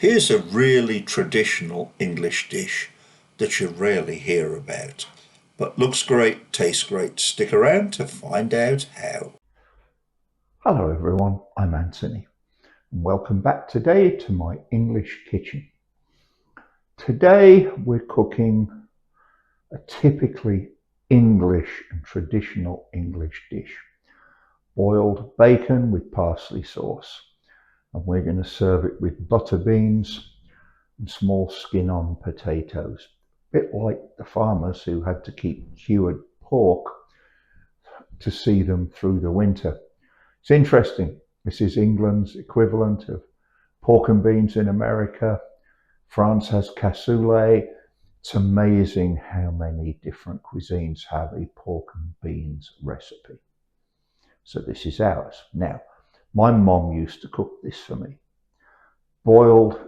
Here's a really traditional English dish that you rarely hear about, but looks great, tastes great. Stick around to find out how. Hello everyone, I'm Anthony and welcome back today to my English kitchen. Today we're cooking a typically English and traditional English dish. Boiled bacon with parsley sauce, and we're going to serve it with butter beans and small skin-on potatoes. A bit like the farmers who had to keep cured pork to see them through the winter. It's interesting, this is England's equivalent of pork and beans in America. France has cassoulet. It's amazing how many different cuisines have a pork and beans recipe. So this is ours. Now, my mom used to cook this for me. Boiled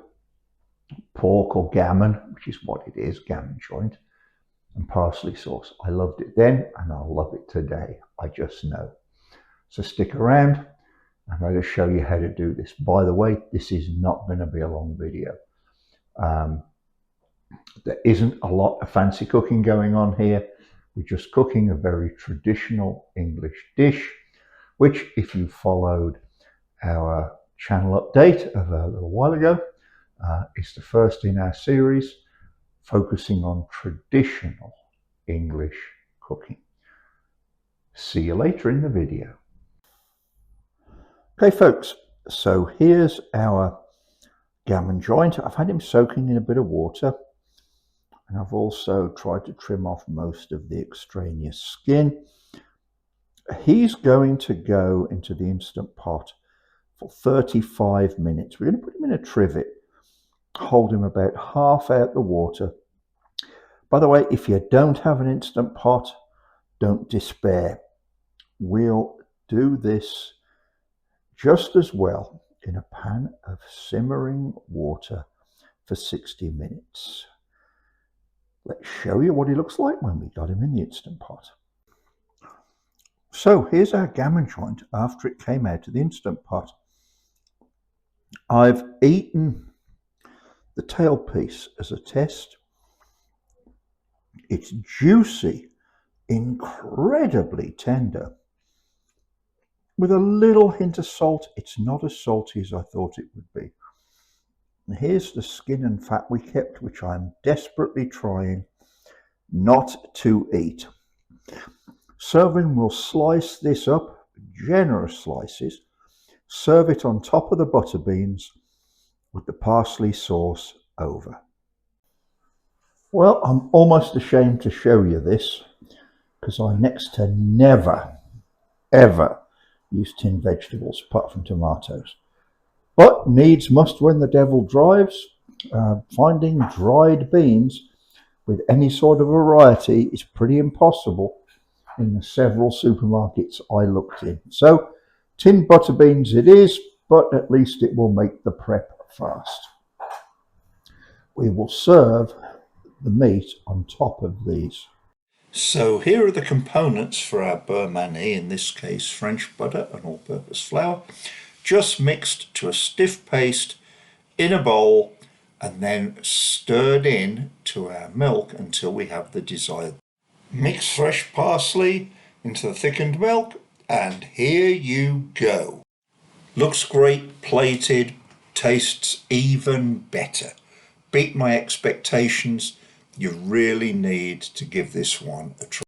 pork or gammon, which is what it is, gammon joint, and parsley sauce. I loved it then and I'll love it today. I just know. So stick around. I'm going to show you how to do this. By the way, this is not going to be a long video. There isn't a lot of fancy cooking going on here. We're just cooking a very traditional English dish, which if you followed our channel update of a little while ago, is the first in our series focusing on traditional English cooking. See you later in the video. Okay folks, so here's our gammon joint. I've had him soaking in a bit of water, and I've also tried to trim off most of the extraneous skin. He's going to go into the Instant Pot for 35 minutes. We're going to put him in a trivet, hold him about half out the water. By the way, if you don't have an Instant Pot, don't despair. We'll do this just as well in a pan of simmering water for 60 minutes. Let's show you what he looks like when we got him in the Instant Pot. So here's our gammon joint after it came out of the Instant Pot. I've eaten the tail piece as a test. It's juicy, incredibly tender, with a little hint of salt. It's not as salty as I thought it would be. And here's the skin and fat we kept, which I'm desperately trying not to eat. Serving, we'll slice this up, generous slices, serve it on top of the butter beans with the parsley sauce over. Well, I'm almost ashamed to show you this because I next to never, ever use tinned vegetables apart from tomatoes. But needs must when the devil drives. Finding dried beans with any sort of variety is pretty impossible in the several supermarkets I looked in. So tinned butter beans it is, but at least it will make the prep fast. We will serve the meat on top of these. So here are the components for our beurre manie, in this case French butter and all-purpose flour, just mixed to a stiff paste in a bowl and then stirred in to our milk until we have the desired. Mix fresh parsley into the thickened milk, and here you go. Looks great plated, tastes even better. Beat my expectations. You really need to give this one a try.